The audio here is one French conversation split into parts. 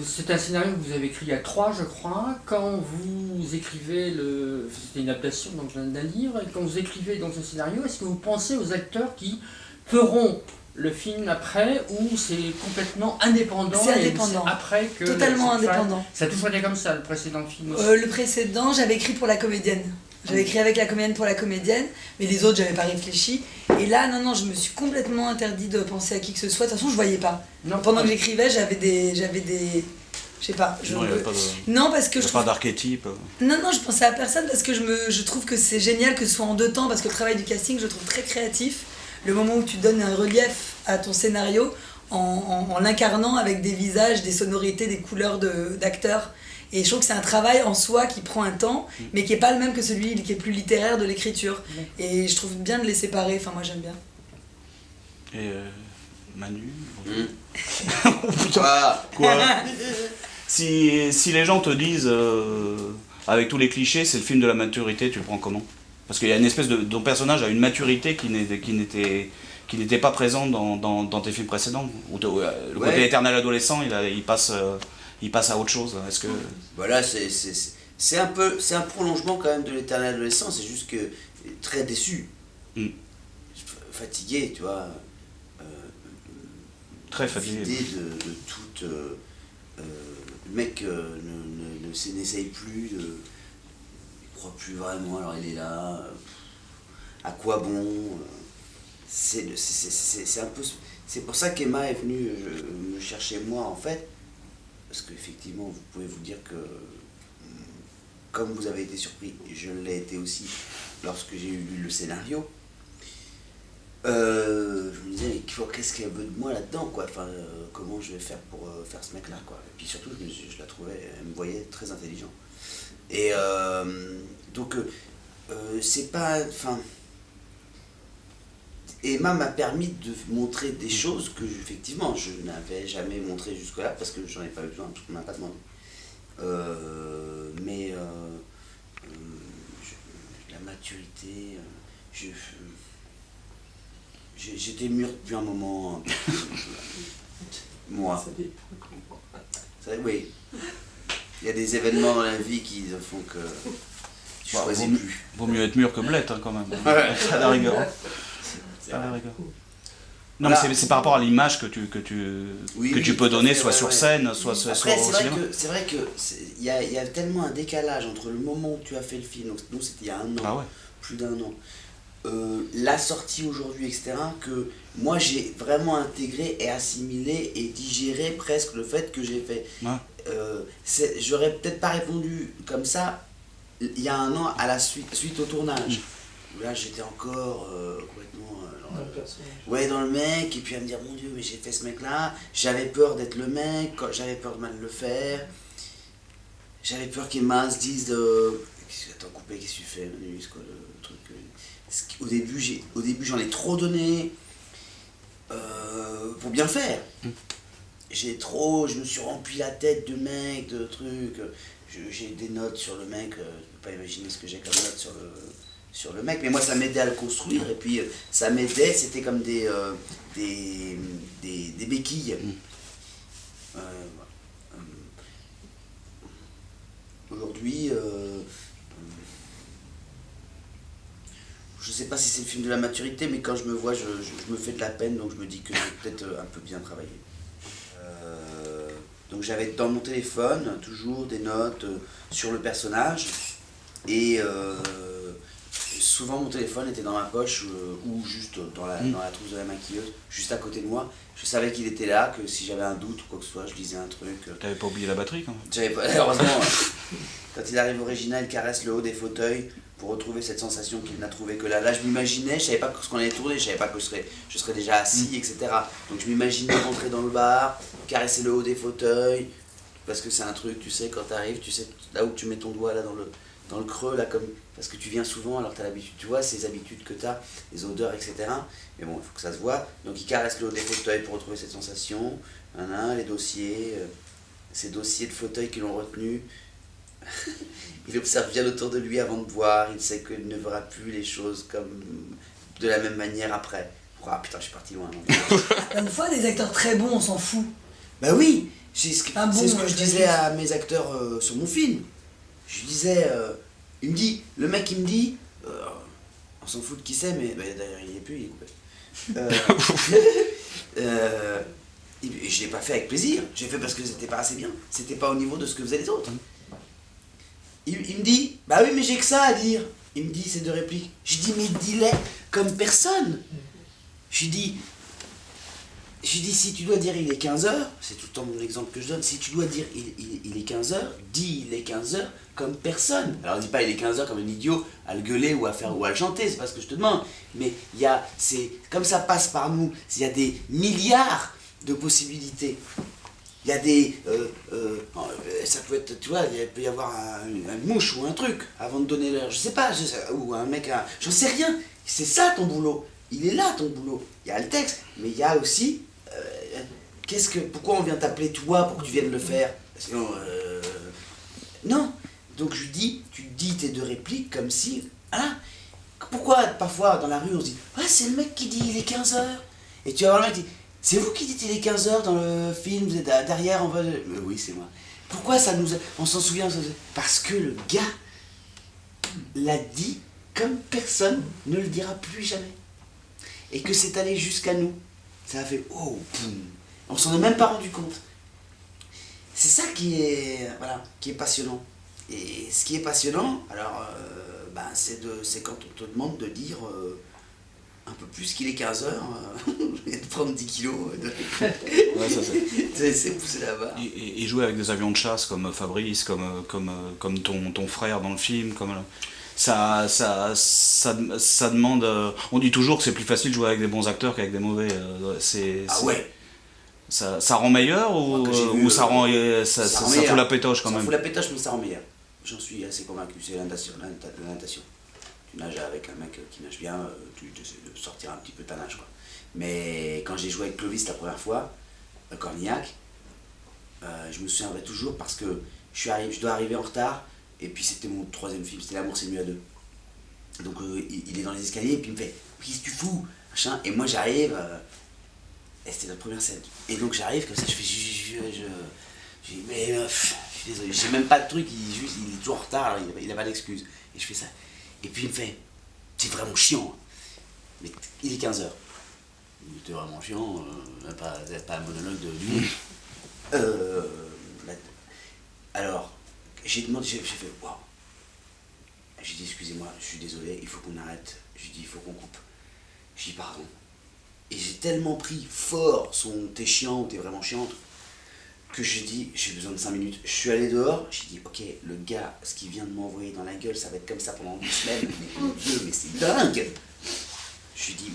C'est un scénario que vous avez écrit à 3, je crois. Quand vous écrivez c'était une adaptation donc, d'un livre, et quand vous écrivez donc, ce scénario, est-ce que vous pensez aux acteurs qui feront le film après, ou c'est complètement indépendant? C'est indépendant. Après que totalement indépendant. Ça a toujours été comme ça, le précédent film aussi. Le précédent, j'avais écrit pour la comédienne. J'avais écrit avec la comédienne pour la comédienne, mais les autres, j'avais pas réfléchi. Et là, non, je me suis complètement interdit de penser à qui que ce soit. De toute façon, je voyais pas. Non, Pendant que j'écrivais, j'avais des... Je sais pas. Non, il n'y a pas de... Non, parce que il y a pas d'archétype. Non, je pensais à personne parce que je trouve que c'est génial que ce soit en 2 temps, parce que le travail du casting, je le trouve très créatif. Le moment où tu donnes un relief à ton scénario en l'incarnant avec des visages, des sonorités, des couleurs d'acteurs. Et je trouve que c'est un travail en soi qui prend un temps, mais qui n'est pas le même que celui qui est plus littéraire de l'écriture. Et je trouve bien de les séparer, enfin moi j'aime bien. Et Manu Quoi? si les gens te disent, avec tous les clichés, c'est le film de la maturité, tu le prends comment? Parce qu'il y a une espèce de... Ton personnage a une maturité qui n'était pas présente dans tes films précédents. Où le côté éternel adolescent, il passe à autre chose. Est-ce que... Voilà, c'est un prolongement quand même de l'éternel adolescent, c'est juste que très déçu. Fatigué, tu vois. Très fatigué. L'idée de toute... le mec n'essaye plus, il croit plus vraiment, alors il est là. À quoi bon? C'est un peu... C'est pour ça qu'Emma est venue me chercher moi, en fait. Parce qu'effectivement, vous pouvez vous dire que, comme vous avez été surpris, je l'ai été aussi lorsque j'ai lu le scénario, je me disais, mais qu'est-ce qu'elle veut de moi là-dedans, quoi? Enfin, comment je vais faire pour faire ce mec-là, quoi? Et puis surtout, je la trouvais, elle me voyait très intelligent. Et donc, c'est pas... Enfin, Emma m'a permis de montrer des choses que, effectivement, je n'avais jamais montré jusque-là, parce que j'en ai pas eu besoin, parce qu'on m'a pas demandé. Mais la maturité, j'étais mûr depuis un moment. Moi. Oui. Il y a des événements dans la vie qui font que tu choisis plus. Vaut mieux être mûr que blette, hein, quand même. À la rigueur. Non, mais c'est par rapport à l'image que tu peux donner, soit sur scène, soit après, au cinéma. C'est vrai que il y a tellement un décalage entre le moment où tu as fait le film, donc nous c'était il y a 1 an, plus d'1 an, la sortie aujourd'hui, etc., que moi j'ai vraiment intégré et assimilé et digéré presque le fait que j'ai fait. J'aurais peut-être pas répondu comme ça il y a 1 an à la suite au tournage. Là j'étais encore complètement dans le mec, et puis à me dire mon Dieu, mais j'ai fait ce mec là, j'avais peur d'être le mec, j'avais peur de mal le faire, j'avais peur qu'Emma se dise attends, coupé, qu'est-ce que tu fais Manu, c'est quoi le truc? Au début j'en ai trop donné pour bien faire. Je me suis rempli la tête de mecs, de trucs, j'ai des notes sur le mec, tu peux pas imaginer ce que j'ai comme notes sur le mec, mais moi ça m'aidait à le construire, et puis ça m'aidait, c'était comme des béquilles. Aujourd'hui, je sais pas si c'est le film de la maturité, mais quand je me vois, je me fais de la peine, donc je me dis que j'ai peut-être un peu bien travaillé. Donc j'avais dans mon téléphone toujours des notes sur le personnage, et souvent mon téléphone était dans ma poche ou juste dans la trousse de la maquilleuse, juste à côté de moi. Je savais qu'il était là, que si j'avais un doute ou quoi que ce soit, je lisais un truc. T'avais pas oublié la batterie quand même? J'avais pas, heureusement. Quand il arrive au Regina, il caresse le haut des fauteuils pour retrouver cette sensation qu'il n'a trouvé que là. Là, je m'imaginais, je savais pas ce qu'on allait tourner, je savais pas que je serais déjà assis, etc. Donc je m'imaginais rentrer dans le bar, caresser le haut des fauteuils, parce que c'est un truc, tu sais, quand t'arrives, tu sais là où tu mets ton doigt, là dans le creux, là, comme, parce que tu viens souvent, alors tu as l'habitude, tu vois, ces habitudes que tu as, les odeurs, etc. Mais bon, il faut que ça se voit. Donc il caresse le haut des fauteuils pour retrouver cette sensation. Les dossiers, ces dossiers de fauteuils qui l'ont retenu. Il observe bien autour de lui avant de boire, il sait qu'il ne verra plus les choses comme de la même manière après. Ah putain, je suis parti loin. Une fois, des acteurs très bons, on s'en fout. Bah oui, c'est ce que, Ah bon, c'est ce que je je disais à mes acteurs sur mon film. Je disais, le mec il me dit, on s'en fout de qui c'est, mais bah, d'ailleurs il n'y est plus, il est coupé. Et je l'ai pas fait avec plaisir, j'ai fait parce que c'était pas assez bien, c'était pas au niveau de ce que faisaient les autres. Il me dit, bah oui mais j'ai que ça à dire. Il me dit ces deux répliques. Je dis mais dis-les comme personne. Je dis si tu dois dire il est 15h, c'est tout le temps mon exemple que je donne, si tu dois dire il est 15h, dis il est 15h comme personne. Alors dis pas il est 15h comme un idiot à le gueuler ou à le chanter, c'est pas ce que je te demande. Mais c'est comme ça passe par nous, il y a des milliards de possibilités. Il y a des... ça peut être, tu vois, il peut y avoir une mouche ou un truc avant de donner l'heure, je sais pas, ou un mec, j'en sais rien. C'est ça ton boulot. Il est là ton boulot. Il y a le texte, mais il y a aussi... pourquoi on vient t'appeler toi pour que tu viennes le faire? Sinon, non. Donc je lui dis, tu dis tes deux répliques comme si... Voilà. Pourquoi parfois dans la rue on se dit, ah c'est le mec qui dit il est 15h. Et tu vas voir le mec qui dit, c'est vous qui dites il est 15h dans le film, vous êtes derrière, on va... Oui, c'est moi. Pourquoi ça nous... On s'en souvient? Parce que le gars l'a dit comme personne ne le dira plus jamais. Et que c'est allé jusqu'à nous. Ça a fait oh, boum. On s'en est même pas rendu compte. C'est ça qui est passionnant. Et ce qui est passionnant, alors, c'est quand on te demande de dire un peu plus qu'il est 15h, je vais te prendre 10 kilos. Ouais, ça c'est poussé là-bas. Et jouer avec des avions de chasse comme Fabrice, comme ton frère dans le film, ça demande... on dit toujours que c'est plus facile de jouer avec des bons acteurs qu'avec des mauvais. Ouais. Ça rend meilleur ou ça fout la pétoche quand même? Ça fout la pétoche, mais ça rend meilleur. J'en suis assez convaincu, c'est la natation. Tu nages avec un mec qui nage bien, tu essaies de sortir un petit peu ta nage, quoi. Mais quand j'ai joué avec Clovis la première fois, Cornillac, je me souviendrai toujours parce que je dois arriver en retard, et puis c'était mon troisième film, c'était L'amour c'est mieux à deux. Donc il est dans les escaliers, et puis il me fait « Qu'est-ce que tu fous ?» machin. Et moi j'arrive, et c'était notre première scène. Et donc j'arrive comme ça, je fais je dis mais je suis désolé, j'ai même pas de truc, il est toujours en retard, alors il a pas d'excuse. Et je fais ça. Et puis il me fait, c'est vraiment chiant, mais il est 15h. Il était vraiment chiant, pas un monologue de lui. Alors, j'ai demandé, j'ai fait, waouh. J'ai dit, excusez-moi, je suis désolé, il faut qu'on arrête. J'ai dit, il faut qu'on coupe. J'ai dit, pardon. Et j'ai tellement pris fort son t'es chiant ou t'es vraiment chiante que j'ai dit, j'ai besoin de 5 minutes. Je suis allé dehors, j'ai dit, ok, le gars, ce qu'il vient de m'envoyer dans la gueule, ça va être comme ça pendant 2 semaines. Mais mon Dieu, mais c'est dingue. J'ai dit,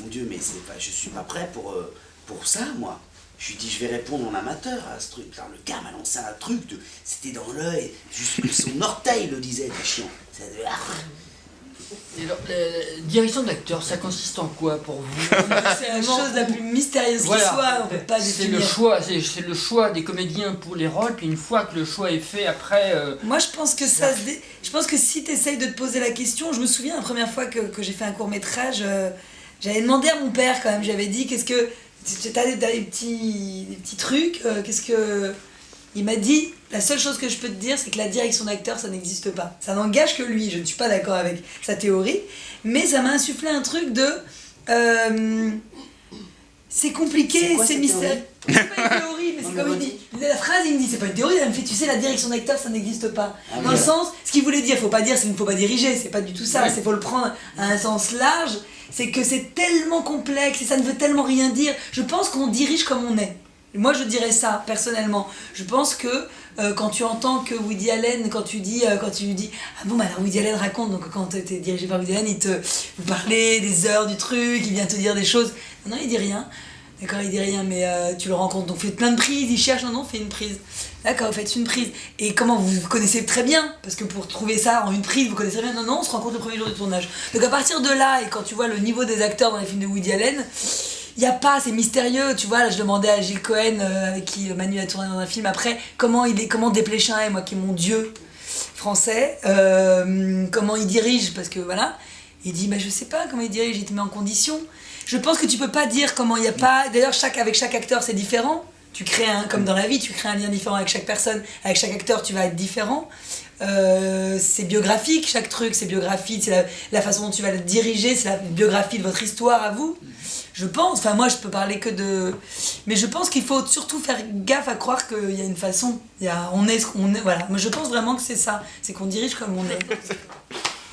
mon Dieu, mais je suis pas prêt pour ça, moi. Je lui ai dit, je vais répondre en amateur à ce truc. Alors, le gars m'a lancé un truc, c'était dans l'œil, juste son orteil le disait, t'es chiant. Et alors, la direction d'acteur, ça consiste en quoi pour vous? C'est la chose la plus mystérieuse qui soit, on peut pas définir. C'est le choix des comédiens pour les rôles, puis une fois que le choix est fait, après... Moi je pense que je pense que si tu essayes de te poser la question, je me souviens la première fois que j'ai fait un court-métrage, j'avais demandé à mon père quand même, j'avais dit qu'est-ce que... T'as des petits trucs, qu'est-ce que... Il m'a dit, la seule chose que je peux te dire, c'est que la direction d'acteur, ça n'existe pas. Ça n'engage que lui, je ne suis pas d'accord avec sa théorie, mais ça m'a insufflé un truc de... c'est compliqué, c'est mystérieux. C'est pas une théorie, mais c'est comme il dit. La phrase, il me dit, c'est pas une théorie, elle me fait, tu sais, la direction d'acteur, ça n'existe pas. Dans le sens, ce qu'il voulait dire, faut pas dire, c'est qu'il ne faut pas diriger, c'est pas du tout ça, c'est faut le prendre à un sens large, c'est que c'est tellement complexe et ça ne veut tellement rien dire. Je pense qu'on dirige comme on est. Moi je dirais ça personnellement. Je pense que quand tu entends que Woody Allen, quand tu lui dis ah bon bah alors Woody Allen raconte, donc quand tu es dirigé par Woody Allen, vous parlez des heures du truc, il vient te dire des choses. Non, il dit rien. D'accord, il dit rien, mais tu le rencontres, donc faites plein de prises, il cherche, non, fais une prise. D'accord, faites une prise. Et comment vous connaissez très bien, parce que pour trouver ça en une prise, vous connaissez très bien, non, on se rencontre le premier jour de tournage. Donc à partir de là, et quand tu vois le niveau des acteurs dans les films de Woody Allen, il n'y a pas, c'est mystérieux, tu vois, là je demandais à Gilles Cohen, avec qui Manu a tourné dans un film, après, comment Desplechin est, moi qui est mon dieu français, comment il dirige, parce que voilà. Il dit, je sais pas comment il dirige, il te met en condition. Je pense que tu peux pas dire comment il y a pas... D'ailleurs, avec chaque acteur, c'est différent. Tu crées comme dans la vie, tu crées un lien différent avec chaque personne. Avec chaque acteur, tu vas être différent. C'est biographique, chaque truc, c'est biographique. C'est la façon dont tu vas le diriger, c'est la biographie de votre histoire à vous. Je pense, enfin moi je peux parler que de... Mais je pense qu'il faut surtout faire gaffe à croire qu'il y a une façon. On est ce qu'on est, voilà. Moi je pense vraiment que c'est ça. C'est qu'on dirige comme on est.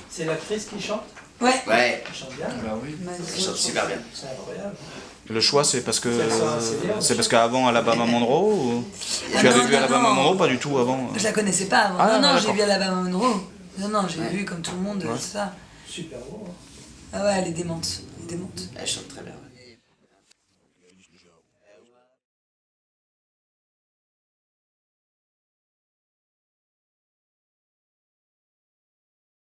C'est l'actrice qui chante? Ouais. Ouais, Elle chante bien. Bah oui. elle chante super bien. C'est incroyable. Le choix, c'est parce que C'est c'est parce qu'avant Alabama Monroe ou... Ah Tu avais non, vu non, Alabama non. Monroe? Pas du tout avant. Je la connaissais pas avant. Ah, non, j'ai d'accord. vu Alabama Monroe. Non, j'ai Ouais. vu comme tout le monde, Ouais. ça. Super beau. Hein. Ah ouais, elle est démente. Elle est démente. Elle chante très bien. Ouais.